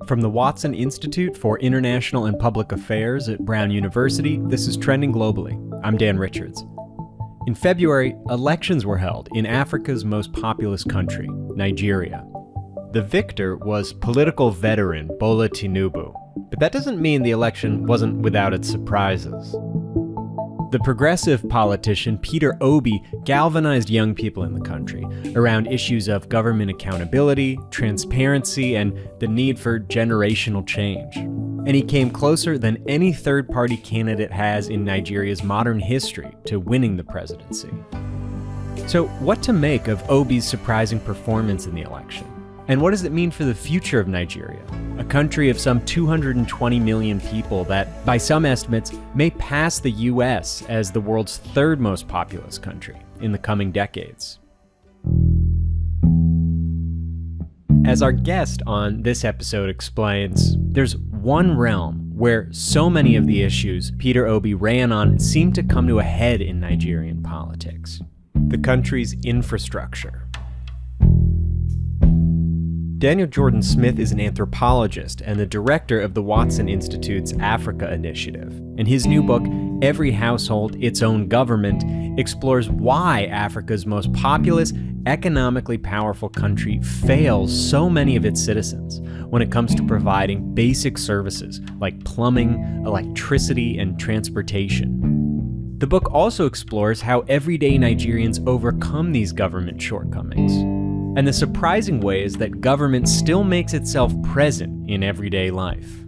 From the Watson Institute for International and Public Affairs at Brown University, this is Trending Globally. I'm Dan Richards. In February, elections were held in Africa's most populous country, Nigeria. The victor was political veteran Bola Tinubu, but that doesn't mean the election wasn't without its surprises. The progressive politician Peter Obi galvanized young people in the country around issues of government accountability, transparency, and the need for generational change. And he came closer than any third-party candidate has in Nigeria's modern history to winning the presidency. So what to make of Obi's surprising performance in the election? And what does it mean for the future of Nigeria, a country of some 220 million people that, by some estimates, may pass the US as the world's third most populous country in the coming decades? As our guest on this episode explains, there's one realm where so many of the issues Peter Obi ran on seem to come to a head in Nigerian politics: the country's infrastructure. Daniel Jordan Smith is an anthropologist and the director of the Watson Institute's Africa Initiative. And his new book, Every Household, Its Own Government, explores why Africa's most populous, economically powerful country fails so many of its citizens when it comes to providing basic services like plumbing, electricity, and transportation. The book also explores how everyday Nigerians overcome these government shortcomings, and the surprising ways that government still makes itself present in everyday life.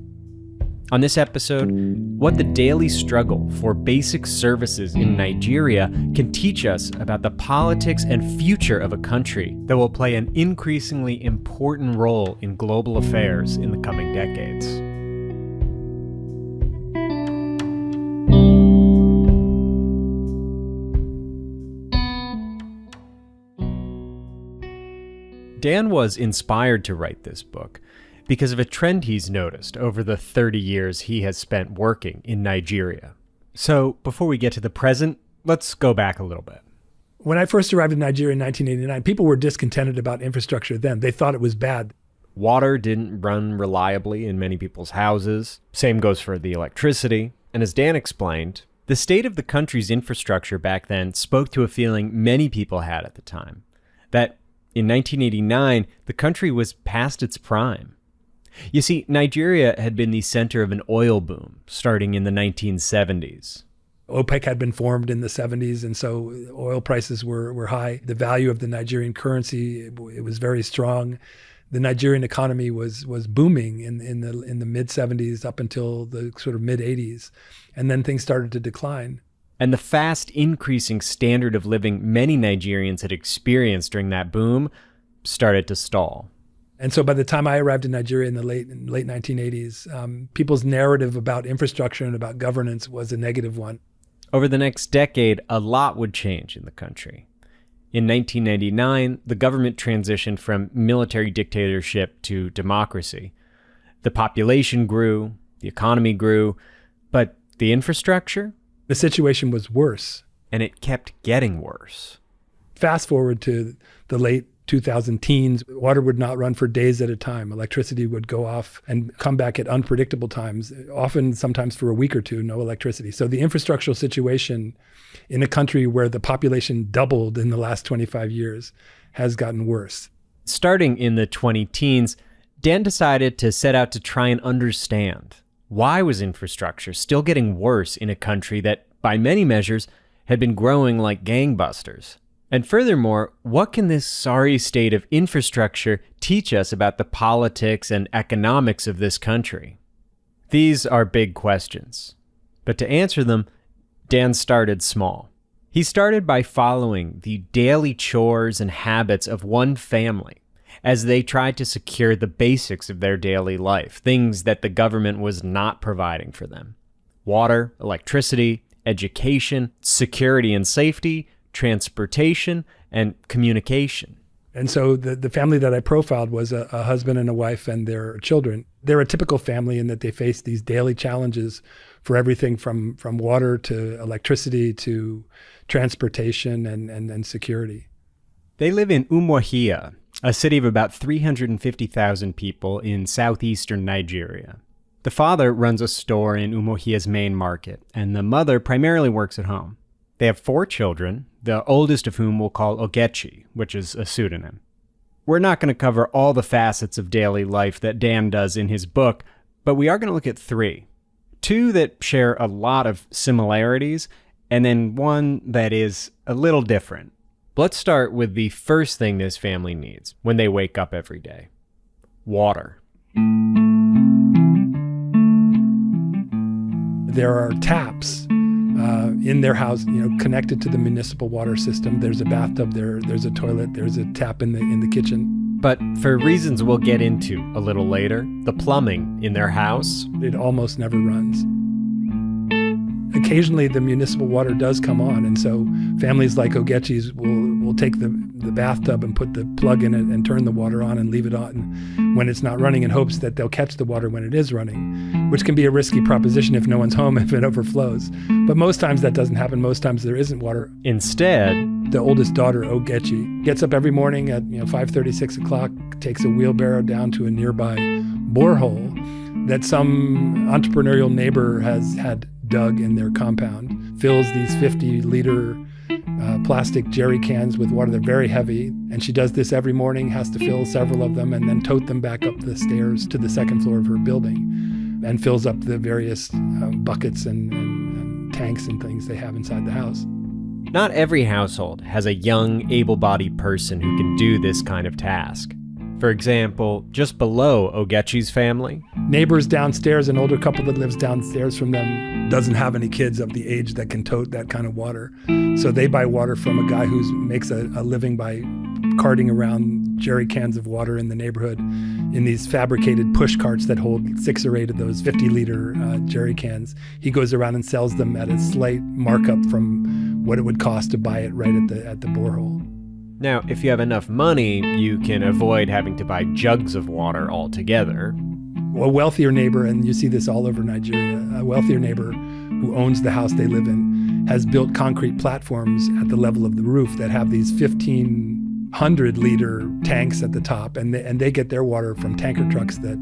On this episode, what the daily struggle for basic services in Nigeria can teach us about the politics and future of a country that will play an increasingly important role in global affairs in the coming decades. Dan was inspired to write this book because of a trend he's noticed over the 30 years he has spent working in Nigeria. So before we get to the present, let's go back a little bit. When I first arrived in Nigeria in 1989, people were discontented about infrastructure then. They thought it was bad. Water didn't run reliably in many people's houses. Same goes for the electricity. And as Dan explained, the state of the country's infrastructure back then spoke to a feeling many people had at the time, that in 1989, the country was past its prime. You see, Nigeria had been the center of an oil boom starting in the 1970s. OPEC had been formed in the 70s, and so oil prices were high. The value of the Nigerian currency, it was very strong. The Nigerian economy was booming in the mid-70s up until the sort of mid-80s, and then things started to decline. And the fast increasing standard of living many Nigerians had experienced during that boom started to stall. And so by the time I arrived in Nigeria in the late 1980s, people's narrative about infrastructure and about governance was a negative one. Over the next decade, a lot would change in the country. In 1999, the government transitioned from military dictatorship to democracy. The population grew, the economy grew, but the infrastructure? The situation was worse. And it kept getting worse. Fast forward to the late 2000 teens, water would not run for days at a time. Electricity would go off and come back at unpredictable times, often sometimes for a week or two, no electricity. So the infrastructural situation in a country where the population doubled in the last 25 years has gotten worse. Starting in the 20-teens, Dan decided to set out to try and understand why was infrastructure still getting worse in a country that, by many measures, had been growing like gangbusters? And furthermore, what can this sorry state of infrastructure teach us about the politics and economics of this country? These are big questions. But to answer them, Dan started small. He started by following the daily chores and habits of one family as they tried to secure the basics of their daily life, things that the government was not providing for them: water, electricity, education, security and safety, transportation, and communication. And so the family that I profiled was a husband and a wife and their children. They're a typical family in that they face these daily challenges for everything from water to electricity to transportation and security. They live in Umuahia, a city of about 350,000 people in southeastern Nigeria. The father runs a store in Umuohia's main market, and the mother primarily works at home. They have 4 children, the oldest of whom we'll call Ogechi, which is a pseudonym. We're not going to cover all the facets of daily life that Dan does in his book, but we are going to look at 3. 2 that share a lot of similarities, and then 1 that is a little different. Let's start with the first thing this family needs when they wake up every day: water. There are taps in their house, connected to the municipal water system. There's a bathtub there. There's a toilet. There's a tap in the kitchen. But for reasons we'll get into a little later, the plumbing in their house, it almost never runs. Occasionally, the municipal water does come on, and so families like Ogechi's will take the bathtub and put the plug in it and turn the water on and leave it on when it's not running, in hopes that they'll catch the water when it is running, which can be a risky proposition if no one's home, if it overflows. But most times that doesn't happen. Most times there isn't water. Instead, the oldest daughter, Ogechi, gets up every morning at 5:30, 6 o'clock, takes a wheelbarrow down to a nearby borehole that some entrepreneurial neighbor has had dug in their compound, fills these 50-liter plastic jerry cans with water. They're very heavy, and she does this every morning, has to fill several of them and then tote them back up the stairs to the second floor of her building, and fills up the various buckets and tanks and things they have inside the house. Not every household has a young, able-bodied person who can do this kind of task. For example, just below Ogechi's family, neighbors downstairs, an older couple that lives downstairs from them doesn't have any kids of the age that can tote that kind of water. So they buy water from a guy who makes a living by carting around jerry cans of water in the neighborhood in these fabricated push carts that hold 6 or 8 of those 50-liter jerry cans. He goes around and sells them at a slight markup from what it would cost to buy it right at the borehole. Now, if you have enough money, you can avoid having to buy jugs of water altogether. A wealthier neighbor, and you see this all over Nigeria, a wealthier neighbor who owns the house they live in has built concrete platforms at the level of the roof that have these 1,500-liter tanks at the top, and they get their water from tanker trucks that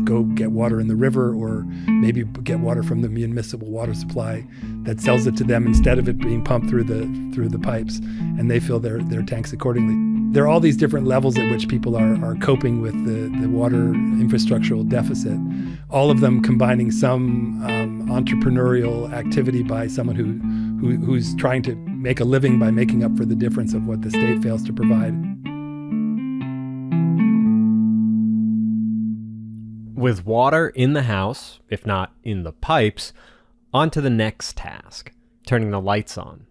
go get water in the river, or maybe get water from the municipal water supply that sells it to them instead of it being pumped through the pipes, and they fill their tanks accordingly. There are all these different levels at which people are coping with the water infrastructural deficit, all of them combining some entrepreneurial activity by someone who's trying to make a living by making up for the difference of what the state fails to provide. With water in the house, if not in the pipes, on to the next task, turning the lights on.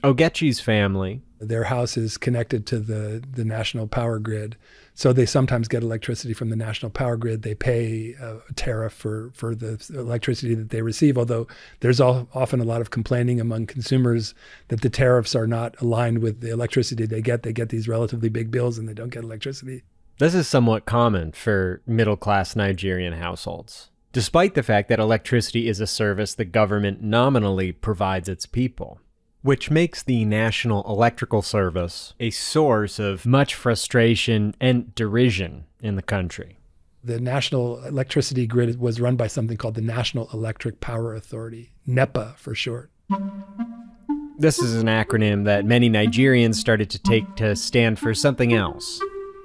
Ogechi's family, their house is connected to the national power grid, so they sometimes get electricity from the national power grid. They pay a tariff for the electricity that they receive, although there's often a lot of complaining among consumers that the tariffs are not aligned with the electricity they get. They get these relatively big bills and they don't get electricity. This is somewhat common for middle-class Nigerian households, despite the fact that electricity is a service the government nominally provides its people, which makes the National Electrical Service a source of much frustration and derision in the country. The national electricity grid was run by something called the National Electric Power Authority, NEPA for short. This is an acronym that many Nigerians started to take to stand for something else.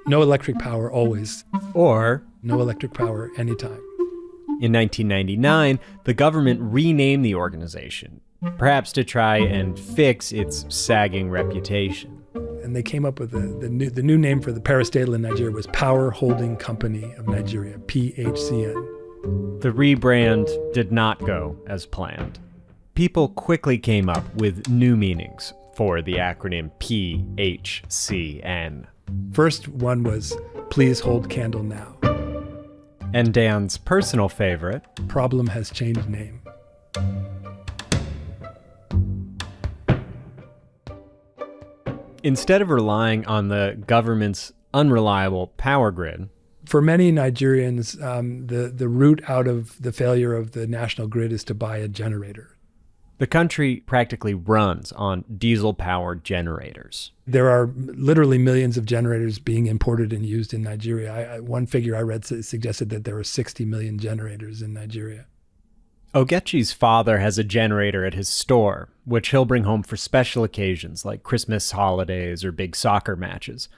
No electric power always. Or no electric power anytime. In 1999, the government renamed the organization, perhaps to try and fix its sagging reputation. And they came up with the new name for the parastatal in Nigeria was Power Holding Company of Nigeria, PHCN. The rebrand did not go as planned. People quickly came up with new meanings for the acronym PHCN. First one was, please hold candle now. And Dan's personal favorite, problem has changed name. Instead of relying on the government's unreliable power grid, for many Nigerians, the route out of the failure of the national grid is to buy a generator. The country practically runs on diesel-powered generators. There are literally millions of generators being imported and used in Nigeria. One figure I read suggested that there were 60 million generators in Nigeria. Ogechi's father has a generator at his store, which he'll bring home for special occasions like Christmas holidays or big soccer matches.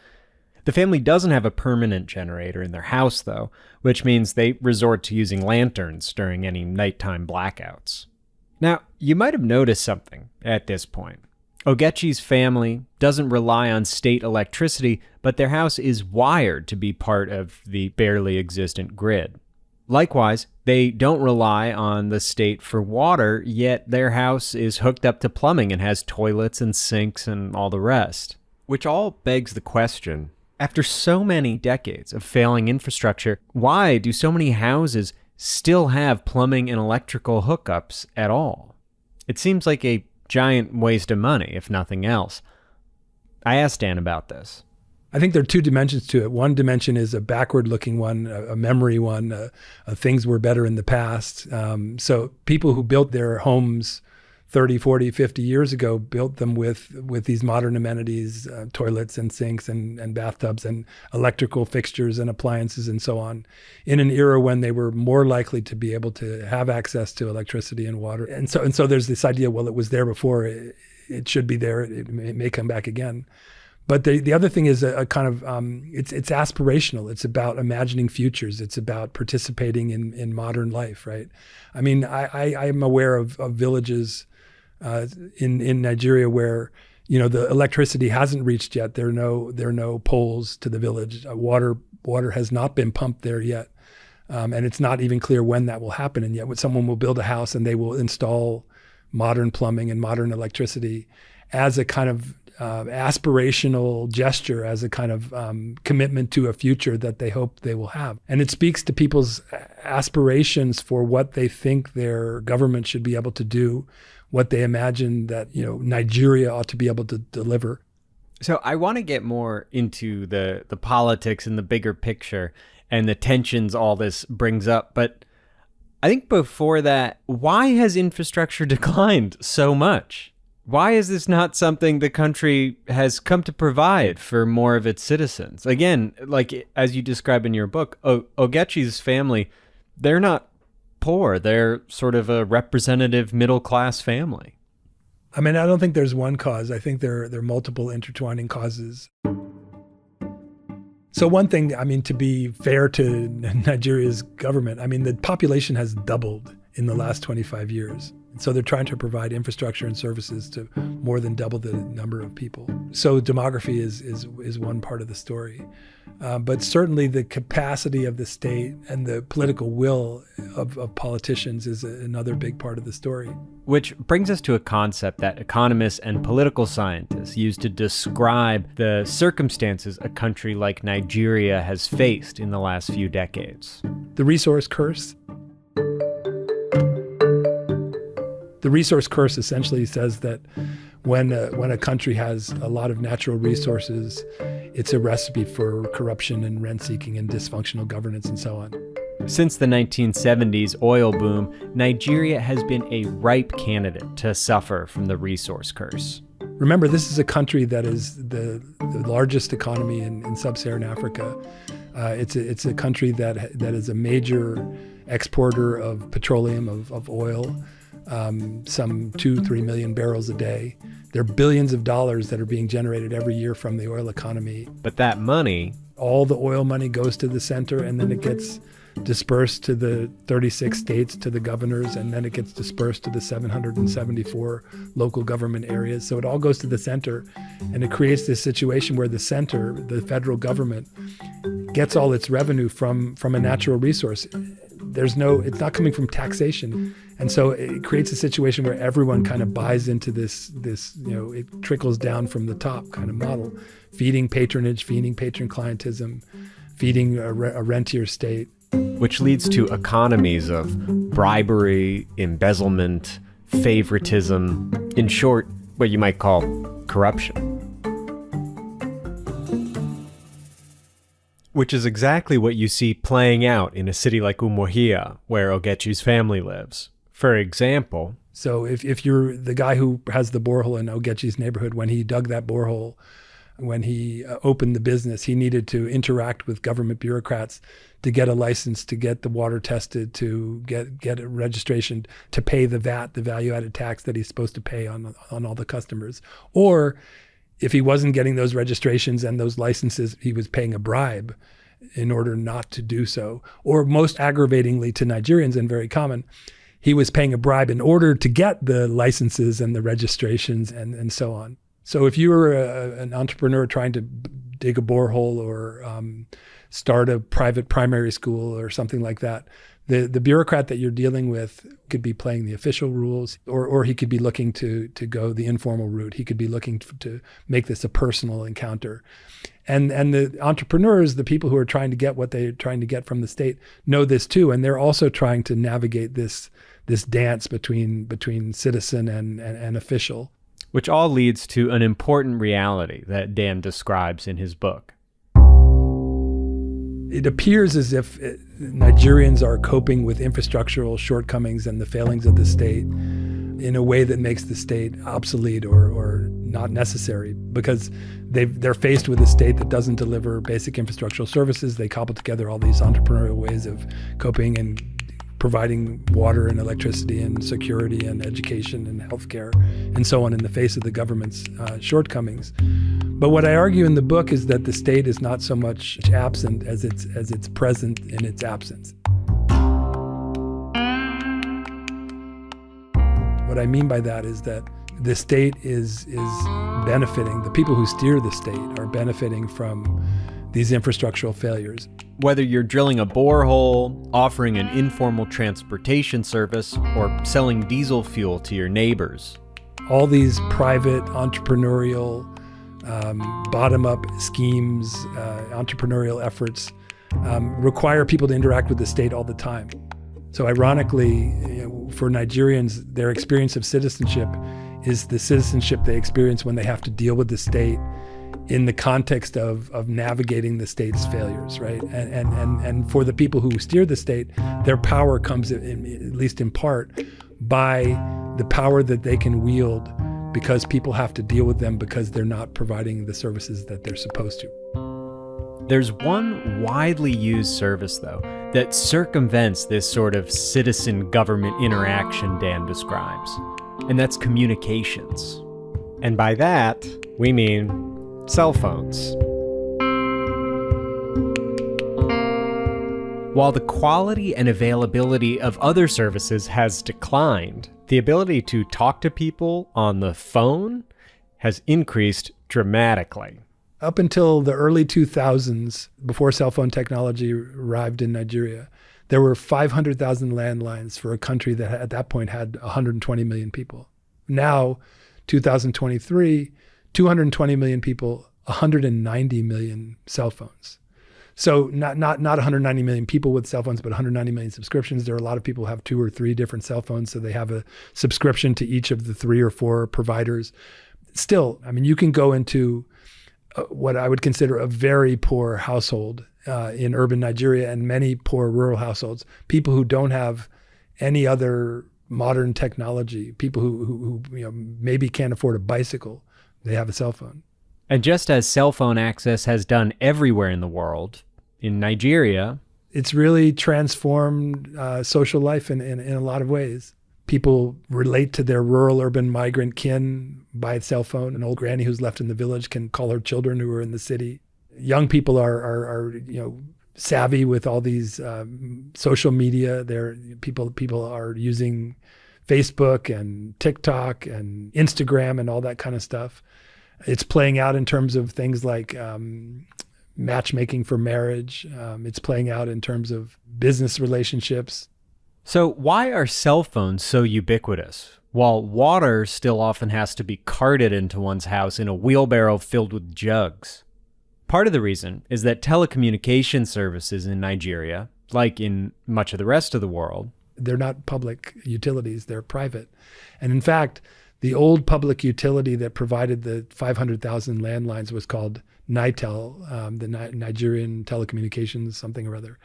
The family doesn't have a permanent generator in their house, though, which means they resort to using lanterns during any nighttime blackouts. Now, you might have noticed something at this point. Ogechi's family doesn't rely on state electricity, but their house is wired to be part of the barely existent grid. Likewise, they don't rely on the state for water, yet their house is hooked up to plumbing and has toilets and sinks and all the rest. Which all begs the question, after so many decades of failing infrastructure, why do so many houses still have plumbing and electrical hookups at all? It seems like a giant waste of money, if nothing else. I asked Dan about this. I think there are two dimensions to it. One dimension is a backward-looking one, a memory one, things were better in the past. So people who built their homes 30, 40, 50 years ago built them with these modern amenities, toilets and sinks and bathtubs and electrical fixtures and appliances and so on, in an era when they were more likely to be able to have access to electricity and water. And so there's this idea, well, it was there before, it should be there, it may come back again. But the other thing is a kind of, it's aspirational. It's about imagining futures. It's about participating in modern life, right? I mean, I'm aware of villages in Nigeria where, the electricity hasn't reached yet. There are no poles to the village. Water has not been pumped there yet. And it's not even clear when that will happen. And yet someone will build a house and they will install modern plumbing and modern electricity as a kind of aspirational gesture, as a kind of commitment to a future that they hope they will have. And it speaks to people's aspirations for what they think their government should be able to do, what they imagine that, Nigeria ought to be able to deliver. So I want to get more into the politics and the bigger picture and the tensions all this brings up. But I think before that, why has infrastructure declined so much? Why is this not something the country has come to provide for more of its citizens? Again, like as you describe in your book, Ogechi's family, they're not poor. They're sort of a representative middle-class family. I mean, I don't think there's one cause. I think there are multiple intertwining causes. So one thing, I mean, to be fair to Nigeria's government, I mean, the population has doubled in the last 25 years. So they're trying to provide infrastructure and services to more than double the number of people. So demography is one part of the story. But certainly the capacity of the state and the political will of politicians is another big part of the story. Which brings us to a concept that economists and political scientists use to describe the circumstances a country like Nigeria has faced in the last few decades. The resource curse. The resource curse essentially says that when a country has a lot of natural resources, it's a recipe for corruption and rent-seeking and dysfunctional governance and so on. Since the 1970s oil boom, Nigeria has been a ripe candidate to suffer from the resource curse. Remember, this is a country that is the largest economy in sub-Saharan Africa. It's a country that is a major exporter of petroleum, of oil. Some 2-3 million barrels a day. There are billions of dollars that are being generated every year from the oil economy. But that money, all the oil money goes to the center, and then it gets dispersed to the 36 states, to the governors, and then it gets dispersed to the 774 local government areas. So it all goes to the center, and it creates this situation where the center, the federal government, gets all its revenue from a natural resource. It's not coming from taxation. And so it creates a situation where everyone kind of buys into this, it trickles down from the top kind of model, feeding patronage, feeding patron clientism, feeding a rentier state. Which leads to economies of bribery, embezzlement, favoritism, in short, what you might call corruption. Which is exactly what you see playing out in a city like Umuahia, where Ogechi's family lives. For example, So if you're the guy who has the borehole in Ogechi's neighborhood, when he dug that borehole, when he opened the business, he needed to interact with government bureaucrats to get a license, to get the water tested, to get a registration, to pay the VAT, the value-added tax that he's supposed to pay on all the customers. Or if he wasn't getting those registrations and those licenses, he was paying a bribe in order not to do so. Or most aggravatingly to Nigerians, and very common, he was paying a bribe in order to get the licenses and the registrations and so on. So if you were an entrepreneur trying to dig a borehole or start a private primary school or something like that, the bureaucrat that you're dealing with could be playing the official rules, or he could be looking to go the informal route. He could be looking to make this a personal encounter. And the entrepreneurs, the people who are trying to get what they're trying to get from the state, know this too, and they're also trying to navigate this dance between citizen and official. Which all leads to an important reality that Dan describes in his book. It appears as if Nigerians are coping with infrastructural shortcomings and the failings of the state in a way that makes the state obsolete or not necessary, because they're faced with a state that doesn't deliver basic infrastructural services. They cobble together all these entrepreneurial ways of coping and providing water and electricity and security and education and healthcare and so on in the face of the government's shortcomings. But what I argue in the book is that the state is not so much absent as it's present in its absence. What I mean by that is that the state is benefiting, the people who steer the state are benefiting from these infrastructural failures. Whether you're drilling a borehole, offering an informal transportation service, or selling diesel fuel to your neighbors. All these private entrepreneurial bottom-up schemes, entrepreneurial efforts require people to interact with the state all the time. So ironically, for Nigerians, their experience of citizenship is the citizenship they experience when they have to deal with the state in the context of navigating the state's failures, right? And for the people who steer the state, their power comes, at least in part, by the power that they can wield because people have to deal with them because they're not providing the services that they're supposed to. There's one widely used service, though, that circumvents this sort of citizen-government interaction Dan describes, and that's communications. And by that, we mean cell phones. While the quality and availability of other services has declined, the ability to talk to people on the phone has increased dramatically. Up until the early 2000s, before cell phone technology arrived in Nigeria, there were 500,000 landlines for a country that at that point had 120 million people. Now, 2023, 220 million people, 190 million cell phones. So not 190 million people with cell phones, but 190 million subscriptions. There are a lot of people who have 2 or 3 different cell phones, so they have a subscription to each of the 3 or 4 providers. Still, I mean, you can go into what I would consider a very poor household in urban Nigeria and many poor rural households, people who don't have any other modern technology, people who maybe can't afford a bicycle, they have a cell phone. And just as cell phone access has done everywhere in the world, in Nigeria, it's really transformed social life in a lot of ways. People relate to their rural urban migrant kin by cell phone. An old granny who's left in the village can call her children who are in the city. Young people are savvy with all these social media. People are using Facebook and TikTok and Instagram and all that kind of stuff. It's playing out in terms of things like matchmaking for marriage. It's playing out in terms of business relationships. So why are cell phones so ubiquitous, while water still often has to be carted into one's house in a wheelbarrow filled with jugs? Part of the reason is that telecommunication services in Nigeria, like in much of the rest of the world, they're not public utilities, they're private. And in fact, the old public utility that provided the 500,000 landlines was called NITEL, the Nigerian Telecommunications something or other.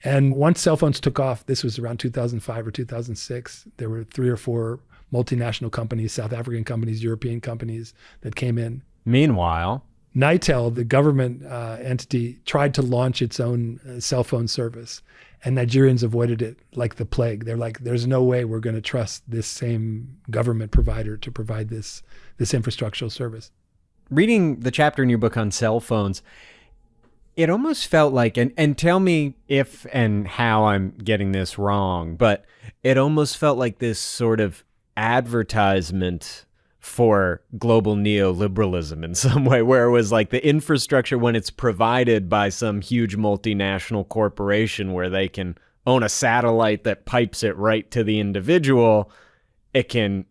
And once cell phones took off, this was around 2005 or 2006, there were 3 or 4 multinational companies, South African companies, European companies that came in. Meanwhile, Nitel, the government entity, tried to launch its own cell phone service, and Nigerians avoided it like the plague. They're like, there's no way we're going to trust this same government provider to provide this infrastructural service. reading the chapter in your book on cell phones, it almost felt like, and tell me if and how I'm getting this wrong, but it almost felt like this sort of advertisement for global neoliberalism in some way, where it was like the infrastructure, when it's provided by some huge multinational corporation where they can own a satellite that pipes it right to the individual, it can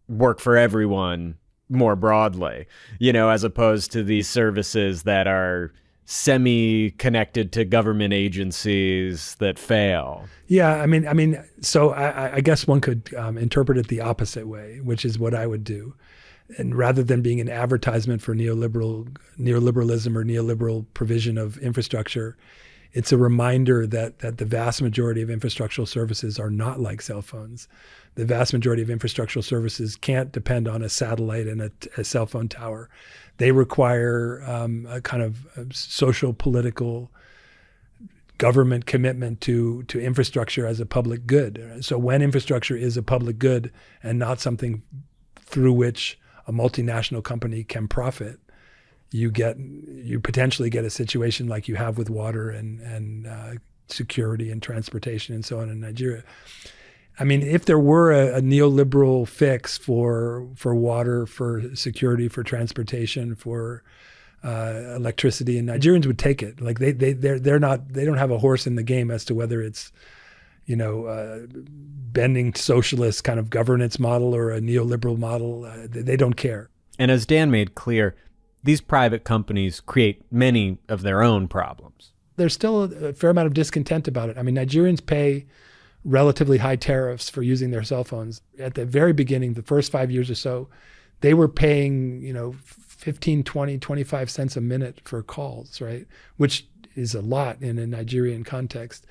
work for everyone more broadly, you know, as opposed to these services that are semi-connected to government agencies that fail. Yeah, I mean, so I guess one could interpret it the opposite way, which is what I would do. And rather than being an advertisement for neoliberalism or neoliberal provision of infrastructure, it's a reminder that the vast majority of infrastructural services are not like cell phones. The vast majority of infrastructural services can't depend on a satellite and a cell phone tower. They require a kind of social, political, government commitment to infrastructure as a public good. So when infrastructure is a public good and not something through which a multinational company can profit, you potentially get a situation like you have with water and security and transportation and so on in Nigeria. I mean, if there were a neoliberal fix for water, for security, for transportation, for electricity, and Nigerians would take it. Like they don't have a horse in the game as to whether it's, bending socialist kind of governance model or a neoliberal model. They don't care. And as Dan made clear, these private companies create many of their own problems. There's still a fair amount of discontent about it. I mean, Nigerians pay relatively high tariffs for using their cell phones. At the very beginning, the first 5 years or so, they were paying, 15, 20, 25 cents a minute for calls, right? Which is a lot in a Nigerian context.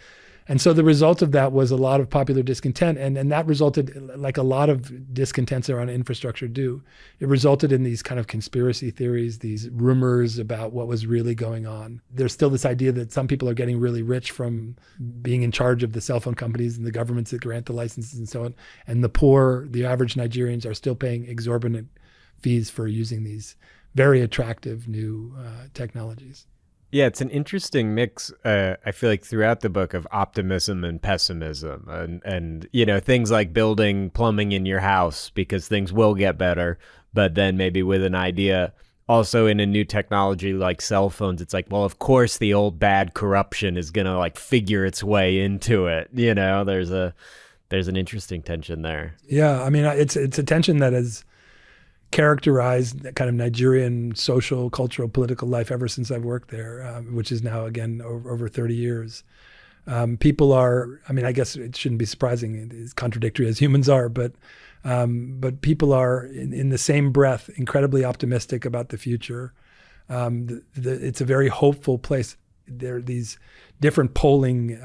And so the result of that was a lot of popular discontent. And that resulted, like a lot of discontents around infrastructure do, it resulted in these kind of conspiracy theories, these rumors about what was really going on. There's still this idea that some people are getting really rich from being in charge of the cell phone companies and the governments that grant the licenses and so on. And the poor, the average Nigerians, are still paying exorbitant fees for using these very attractive new technologies. Yeah, it's an interesting mix, I feel like, throughout the book of optimism and pessimism and things like building plumbing in your house because things will get better, but then maybe with an idea also in a new technology like cell phones, it's like, well, of course the old bad corruption is going to like figure its way into it. There's an interesting tension there. Yeah, I mean, it's a tension that is characterized kind of Nigerian social, cultural, political life ever since I've worked there, which is now, again, over 30 years. People are, I mean, I guess it shouldn't be surprising, as contradictory as humans are, but people are, in the same breath, incredibly optimistic about the future. It's a very hopeful place. There are these different polling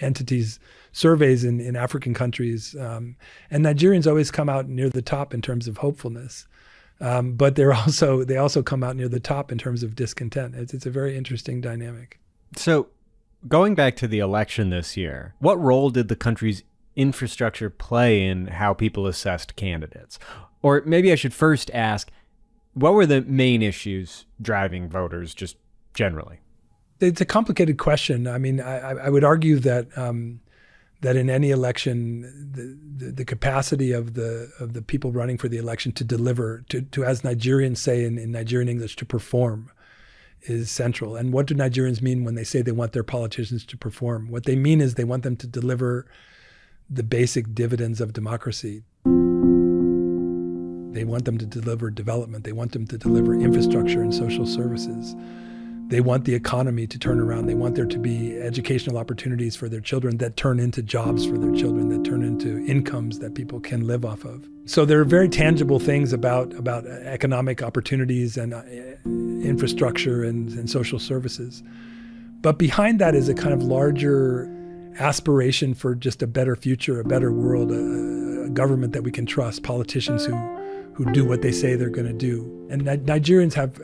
entities, surveys in African countries, and Nigerians always come out near the top in terms of hopefulness, but they also come out near the top in terms of discontent. It's a very interesting dynamic. So, going back to the election this year, what role did the country's infrastructure play in how people assessed candidates? Or maybe I should first ask, what were the main issues driving voters just generally? It's a complicated question. I mean, I would argue that that in any election, the capacity of the people running for the election to deliver, to as Nigerians say in Nigerian English, to perform, is central. And what do Nigerians mean when they say they want their politicians to perform? What they mean is they want them to deliver the basic dividends of democracy. They want them to deliver development. They want them to deliver infrastructure and social services. They want the economy to turn around. They want there to be educational opportunities for their children that turn into jobs for their children, that turn into incomes that people can live off of. So there are very tangible things about economic opportunities and infrastructure and social services. But behind that is a kind of larger aspiration for just a better future, a better world, a government that we can trust, politicians who do what they say they're going to do. And Nigerians have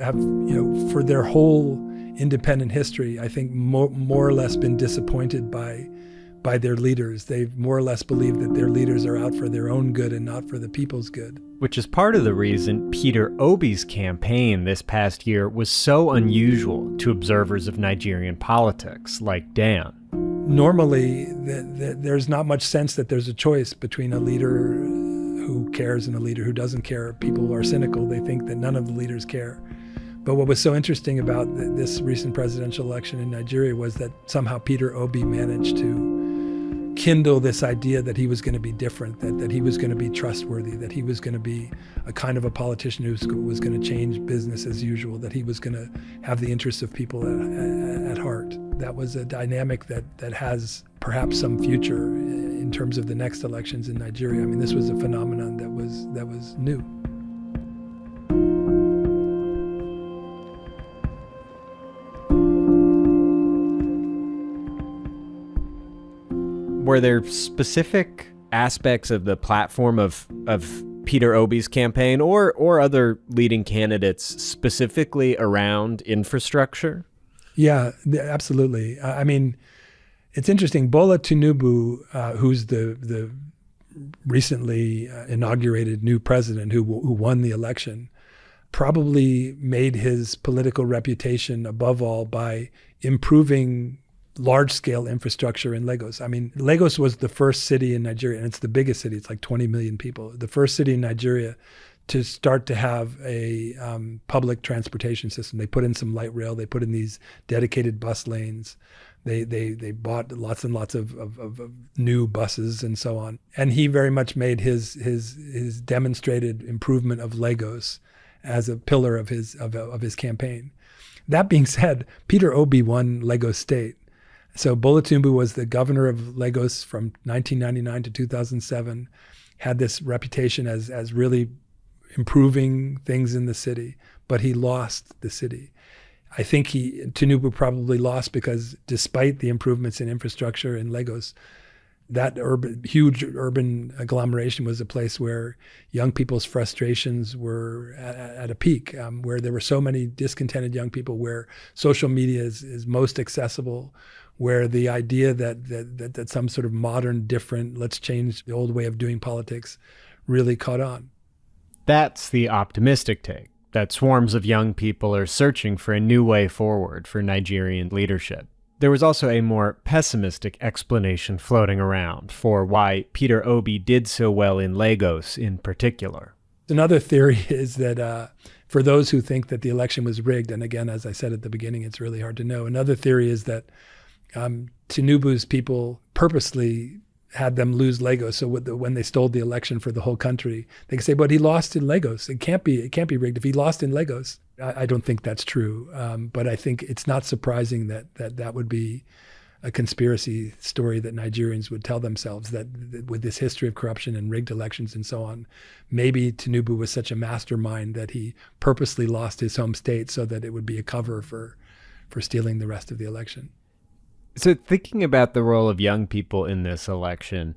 for their whole independent history, I think more or less been disappointed by their leaders. They've more or less believed that their leaders are out for their own good and not for the people's good. Which is part of the reason Peter Obi's campaign this past year was so unusual to observers of Nigerian politics, like Dan. Normally, there's not much sense that there's a choice between a leader who cares and a leader who doesn't care. People are cynical. They think that none of the leaders care. But what was so interesting about this recent presidential election in Nigeria was that somehow Peter Obi managed to kindle this idea that he was going to be different, that he was going to be trustworthy, that he was going to be a kind of a politician who was going to change business as usual, that he was going to have the interests of people at heart. That was a dynamic that has perhaps some future in terms of the next elections in Nigeria. I mean, this was a phenomenon that was new. Were there specific aspects of the platform of Peter Obi's campaign or other leading candidates specifically around infrastructure? Yeah, absolutely. I mean, it's interesting. Bola Tinubu, who's the recently inaugurated new president who won the election, probably made his political reputation above all by improving large-scale infrastructure in Lagos. I mean, Lagos was the first city in Nigeria, and it's the biggest city. It's like 20 million people. The first city in Nigeria to start to have a public transportation system. They put in some light rail. They put in these dedicated bus lanes. They bought lots and lots of new buses and so on. And he very much made his demonstrated improvement of Lagos as a pillar of his campaign. That being said, Peter Obi won Lagos State. So Bola Tinubu was the governor of Lagos from 1999 to 2007, had this reputation as really improving things in the city, but he lost the city. I think Tinubu probably lost because despite the improvements in infrastructure in Lagos, that huge urban agglomeration was a place where young people's frustrations were at a peak, where there were so many discontented young people, where social media is most accessible, where the idea that some sort of modern, different, let's change the old way of doing politics really caught on. That's the optimistic take, that swarms of young people are searching for a new way forward for Nigerian leadership. There was also a more pessimistic explanation floating around for why Peter Obi did so well in Lagos in particular. Another theory is that for those who think that the election was rigged, and again, as I said at the beginning, it's really hard to know. Another theory is that Tinubu's people purposely had them lose Lagos, so when they stole the election for the whole country, they can say, "But he lost in Lagos. It can't be rigged if he lost in Lagos." I don't think that's true, but I think it's not surprising that would be a conspiracy story that Nigerians would tell themselves, that with this history of corruption and rigged elections and so on, maybe Tinubu was such a mastermind that he purposely lost his home state so that it would be a cover for stealing the rest of the election. So thinking about the role of young people in this election,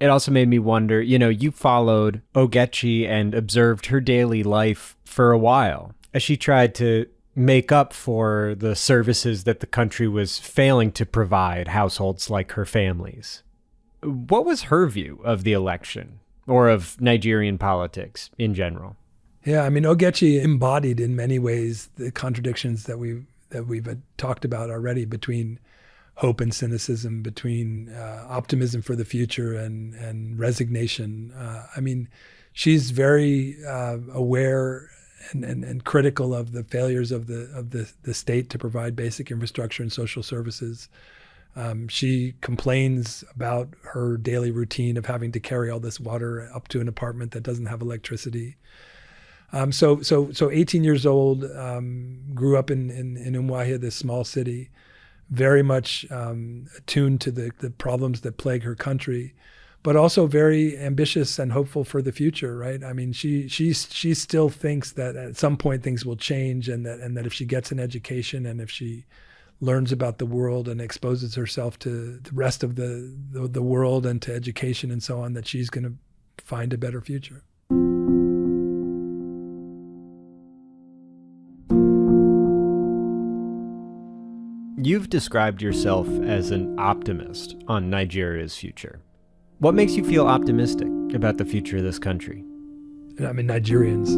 it also made me wonder, you followed Ogechi and observed her daily life for a while as she tried to make up for the services that the country was failing to provide households like her family's. What was her view of the election or of Nigerian politics in general? Yeah, I mean, Ogechi embodied in many ways the contradictions that we've talked about already between hope and cynicism, between optimism for the future and resignation. I mean, she's very aware and critical of the failures of the state to provide basic infrastructure and social services. She complains about her daily routine of having to carry all this water up to an apartment that doesn't have electricity. So 18 years old, grew up in Umuahia, this small city, very much attuned to the problems that plague her country, but also very ambitious and hopeful for the future, right? I mean, she still thinks that at some point things will change, and that if she gets an education and if she learns about the world and exposes herself to the rest of the world and to education and so on, that she's going to find a better future. You've described yourself as an optimist on Nigeria's future. What makes you feel optimistic about the future of this country? I mean, Nigerians.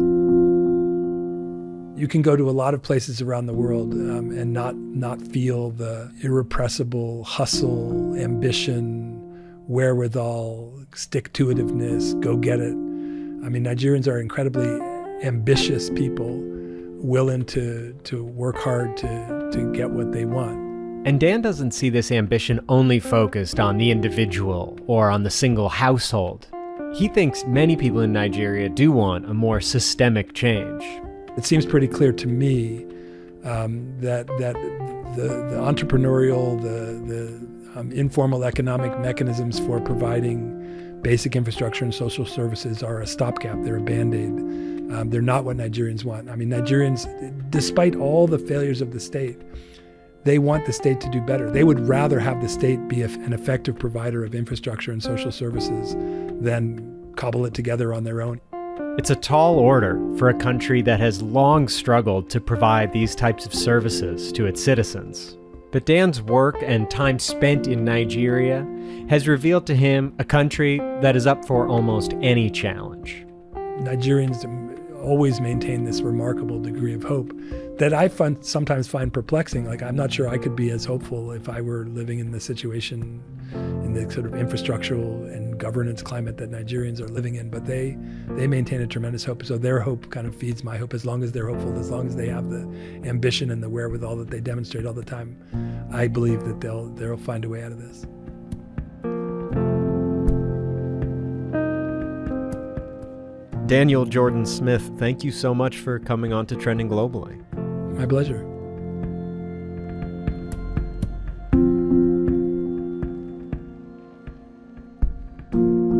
You can go to a lot of places around the world and not feel the irrepressible hustle, ambition, wherewithal, stick-to-itiveness, go get it. I mean, Nigerians are incredibly ambitious people, willing to work hard to get what they want. And Dan doesn't see this ambition only focused on the individual or on the single household. He thinks many people in Nigeria do want a more systemic change. It seems pretty clear to me that the entrepreneurial, the informal economic mechanisms for providing basic infrastructure and social services are a stopgap. They're a Band-Aid. They're not what Nigerians want. I mean, Nigerians, despite all the failures of the state, they want the state to do better. They would rather have the state be an effective provider of infrastructure and social services than cobble it together on their own. It's a tall order for a country that has long struggled to provide these types of services to its citizens. But Dan's work and time spent in Nigeria has revealed to him a country that is up for almost any challenge. Nigerians always maintain this remarkable degree of hope that I sometimes find perplexing. Like, I'm not sure I could be as hopeful if I were living in the situation, in the sort of infrastructural and governance climate that Nigerians are living in. But they maintain a tremendous hope. So their hope kind of feeds my hope. As long as they're hopeful, as long as they have the ambition and the wherewithal that they demonstrate all the time, I believe that they'll find a way out of this. Daniel Jordan Smith, thank you so much for coming on to Trending Globally. My pleasure.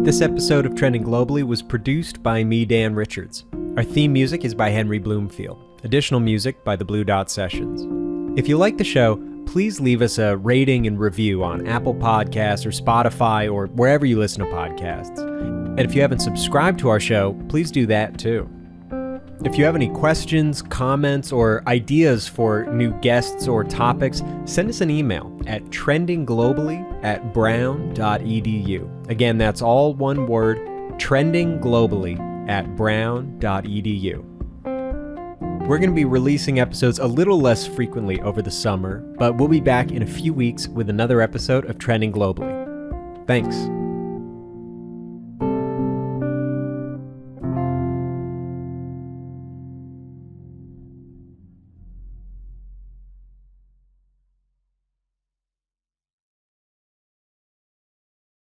This episode of Trending Globally was produced by me, Dan Richards. Our theme music is by Henry Bloomfield. Additional music by the Blue Dot Sessions. If you like the show, please leave us a rating and review on Apple Podcasts or Spotify or wherever you listen to podcasts. And if you haven't subscribed to our show, please do that too. If you have any questions, comments, or ideas for new guests or topics, send us an email at trendingglobally@brown.edu. Again, that's all one word, trendingglobally@brown.edu. We're going to be releasing episodes a little less frequently over the summer, but we'll be back in a few weeks with another episode of Trending Globally. Thanks.